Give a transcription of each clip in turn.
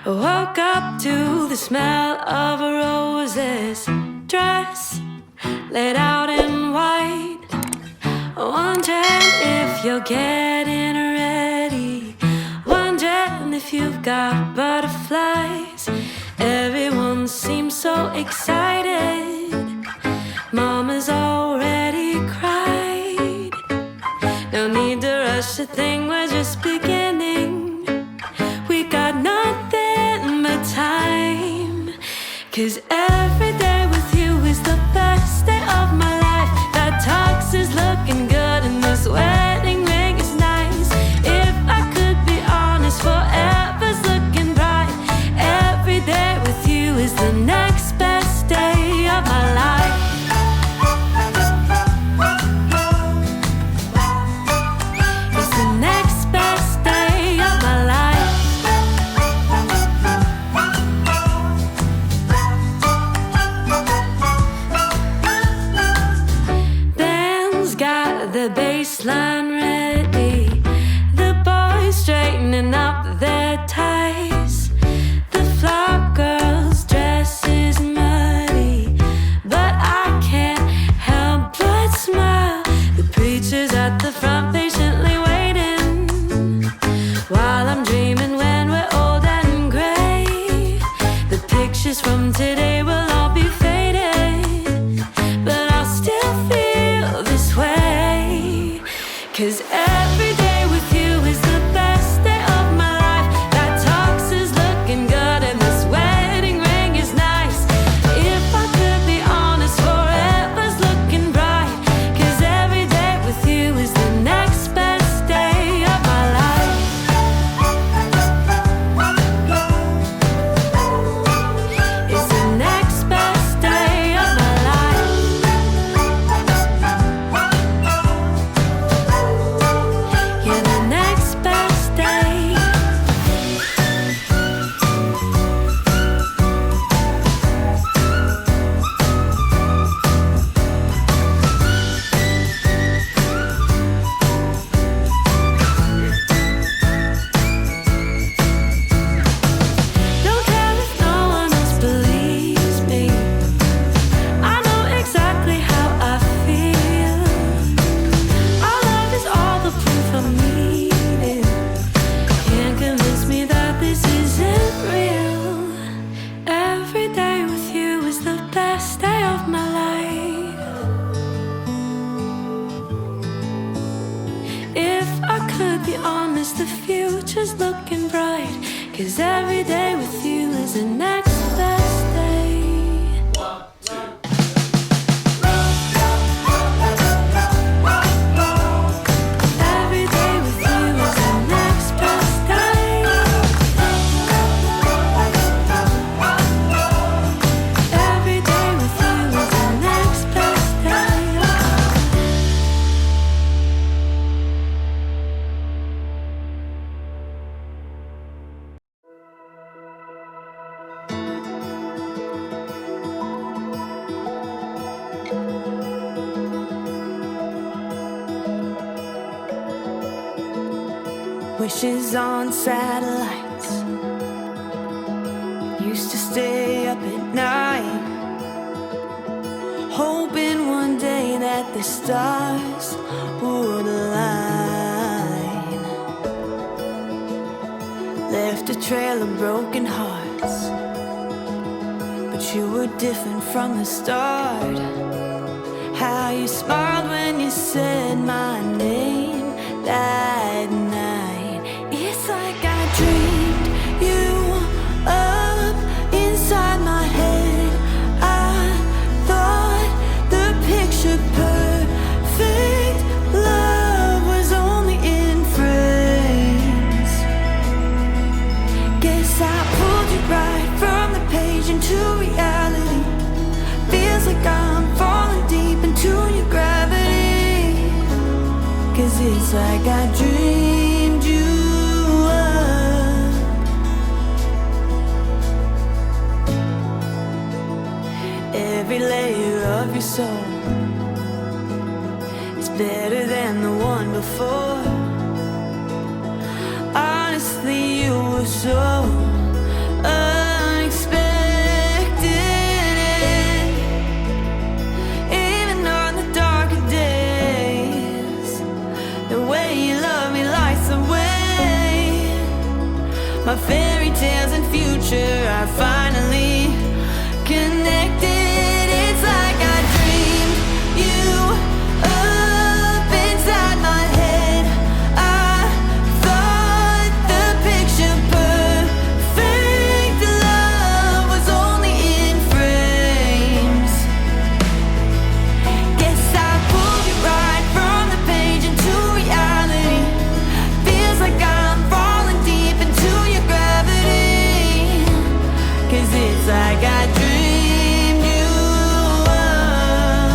I woke up to the smell of a rose's dress laid out in white. Wondering if you're getting ready. Wondering if you've got butterflies. Everyone seems so excited. Mama's already cried. No need to rush a thing, we're just beginning. We got nothing but time. 'Cause every day with you is the best day of my life. That tux is looking good and this wedding ring is nice. If I could be honest, forever's looking bright. Every day with you is the next best day of my life. It's the next best day of my life. Ben's got the baseline ready. The boys straightening up their ties. The flower girl's dress is muddy, but I can't help but smile. The preacher's at the front patiently waiting, while I'm dreaming when we're old and gray. The pictures from today will all be faded, but I'll still feel this way. 'Cause every day with you is the best day of my life. That tux is looking good and this wedding ring is nice. If I could be honest, forever's looking bright. 'Cause every day with you is the next best day of my life. It's the next best day of my life. Yeah, the next best day. Don't care if no one else believes me. I know exactly how I feel. Our love is all the proof I'm needing. Can't convince me that this isn't real. Every day with you is the best day of my life. If I could be honest, the future's looking bright. 'Cause every day with you is the next best day. Every day with you is the next best day. Every day with you is the next best day. Wishes on satellites. Used to stay up at night, hoping one day that the stars would align. Left a trail of broken hearts, but you were different from the start. How you smiled when you said my name that night. It's like I dreamed you up inside my head. I thought the picture perfect love was only in frames. Guess I pulled you right from the page into reality. Feels like I'm falling deep into your gravity. 'Cause it's like I dreamed you up. Every layer of your soul is better than the one before. Honestly, you were so My fairy tales and future are finally connected. It's like I dreamed you up inside my head. I thought the picture perfect love was only in frames. Guess I pulled you right from the page into reality. Feels like I'm falling deep into your gravity. 'Cause it's like I dreamed you up.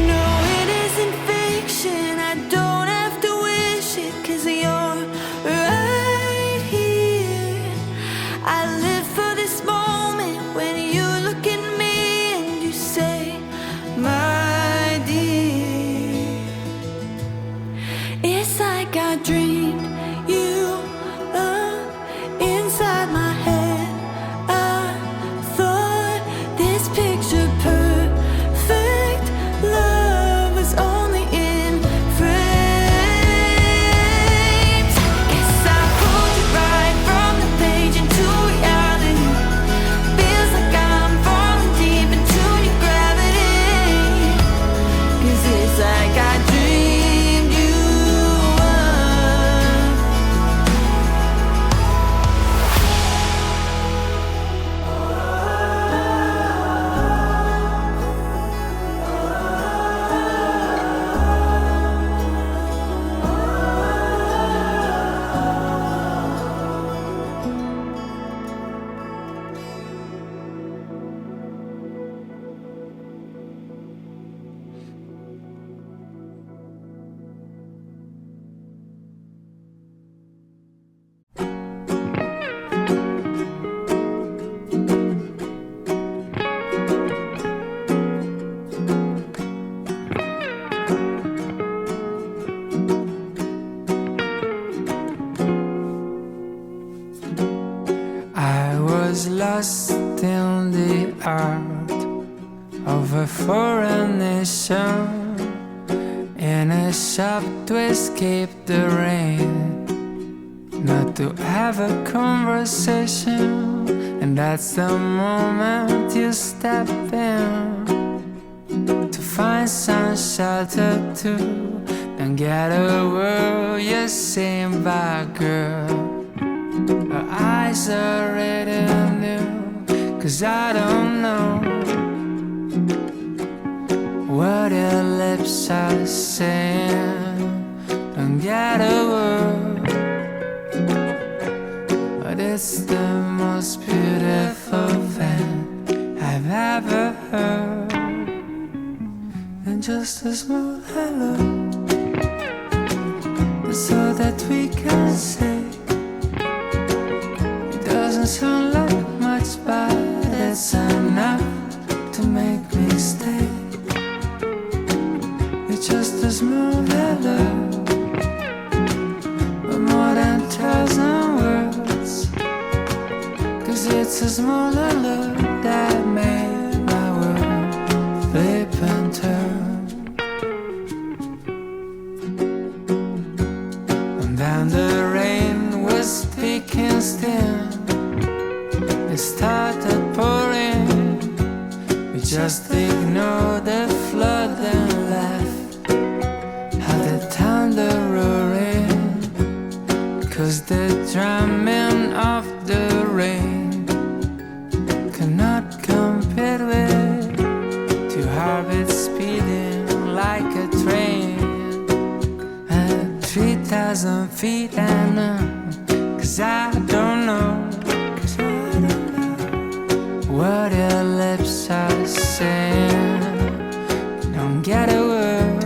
No, it isn't fiction. I don't have to wish it, 'cause you're right here. I live for this moment when you look at me and you say, my dear. It's like I dreamed you up inside my head. I thought this picture perfect love was only in frames. Guess I pulled you right from the page into reality. Feels like I'm falling deep into your gravity. 'Cause it's like I dreamed you up. I was lost in the art of a foreign nation, in a shop to escape the rain, not to have a conversation. And that's the moment you step in to find some shelter too. Don't get a word you're saying by girl. Her eyes are red and new, 'cause I don't know what your lips are saying. Don't get a word, but it's the most beautiful thing I've ever heard. And just a small hello, that's all that we can say. It doesn't sound like much, but it's enough to make me stay. It's just a small hello, but more than 1,000 words. 'Cause it's a small hello that made my world flip and turn. And then the rain was speaking still. It started pouring. We just ignored the flood and laughed at the thunder roaring. 'Cause the drumming of the rain cannot compare with two heartbeats speeding like a train at 3,000 feet and up. 'Cause I don't know what your lips are saying. Don't get a word,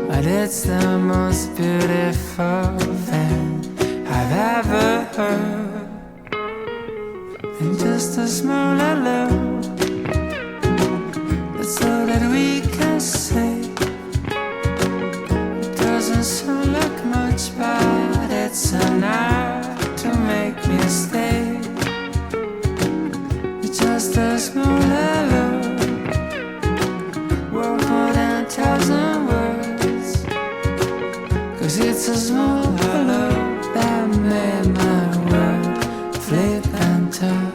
but it's the most beautiful thing I've ever heard. And just a small hello, that's all that we can say. 'Cause it's a small hello that made my world flip and turn.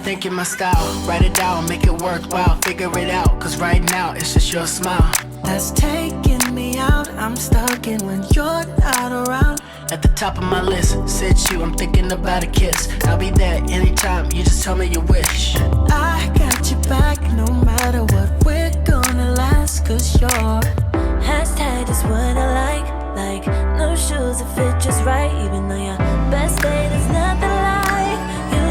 Thinking my style, write it down, make it worthwhile, figure it out, cause right now it's just your smile that's taking me out. I'm stuck in when you're not around. at the top of my list. Said you, I'm thinking about a kiss. I'll be there anytime, you just tell me your wish. I got your back no matter what, we're gonna last, cause you're Hashtag is what I like no shoes that fit just right. Even though your best day, there's nothing like you.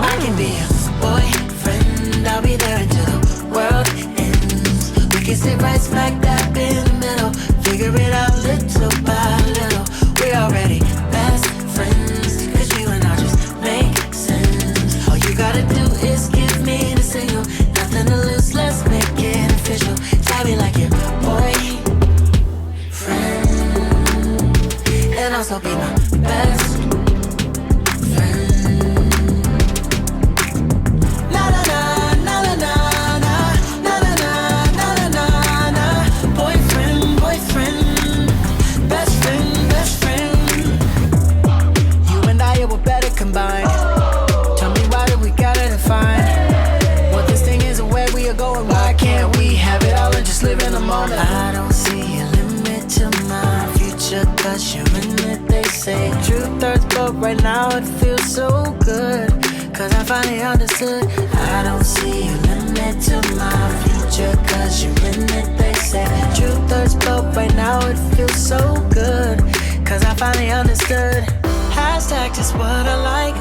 I can be your boyfriend, I'll be there until the world ends. We can sit right smack dab in the middle, figure it out little by little. We're already best friends, cause you and I just make sense. All you gotta do is give me the signal, nothing to lose, let's make it official. Tell me like your boyfriend, and also be my best combined. Tell me why do we gotta define what this thing is and where we are going? Why can't we have it all and just live in the moment? I don't see a limit to my future, cause you're in it, they say. Truth hurts, but right now it feels so good, cause I finally understood. I don't see a limit to my future, cause you're in it, they say. Truth hurts, but right now it feels so good, cause I finally understood. Hashtag just what I like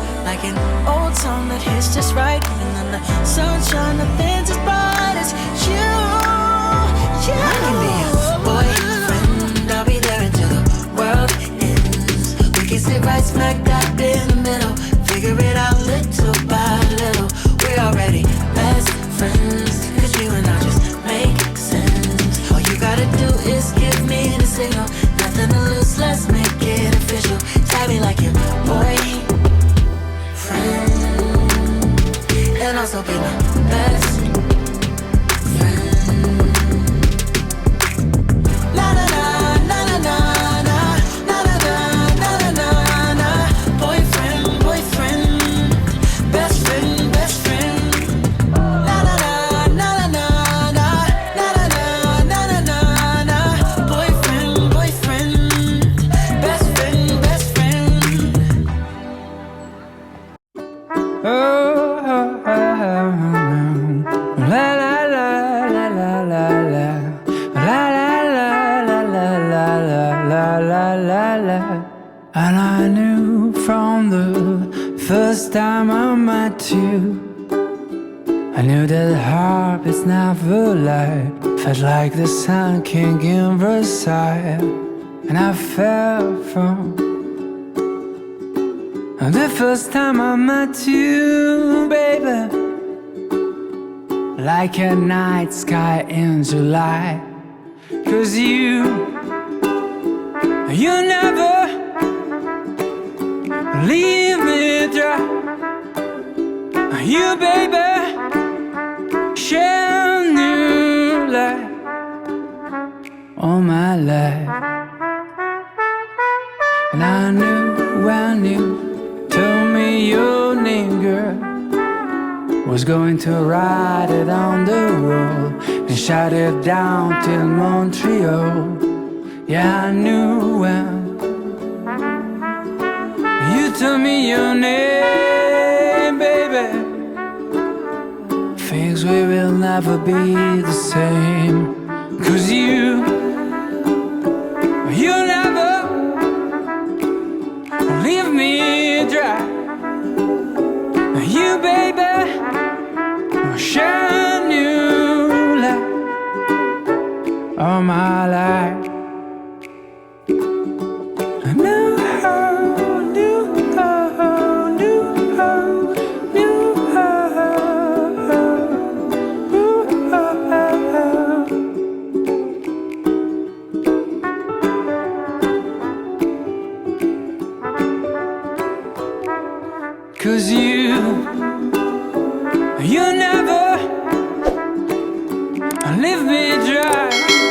an old song that hits just right. And then the sunshine, nothing's as bright as you. I can be your boyfriend, I'll be there until the world ends. We can sit right smack dab in the middle, figure it out little by little. We're already best friends, cause you and I just make sense. All you gotta do is give me the signal, nothing to lose, let's make it official. Tell me like your boyfriend, and also be my best friend. La la la la la la la la la la la la la. Boyfriend, boyfriend, best friend, best friend. La la la la la la la la la la la la la. Boyfriend, boyfriend, best friend, best friend. Oh, oh, oh, la la la la la la la la la la la la la la la la. And I knew from the first time I met you, I knew that heart is never light. Felt like the sun king in Versailles, and I fell from the first time I met you, baby, like a night sky in July. 'Cause you never leave me dry. You, baby, share new light all my life. And I knew when you told me your name, girl, was going to write it on the wall and shout it down till Montreal. Yeah, I knew when you told me your name, baby, things we will never be the same. 'Cause you never leave me dry. You, baby, shine new light all my life. New hope, new hope, new hope, new hope, new hope. and leave me dry.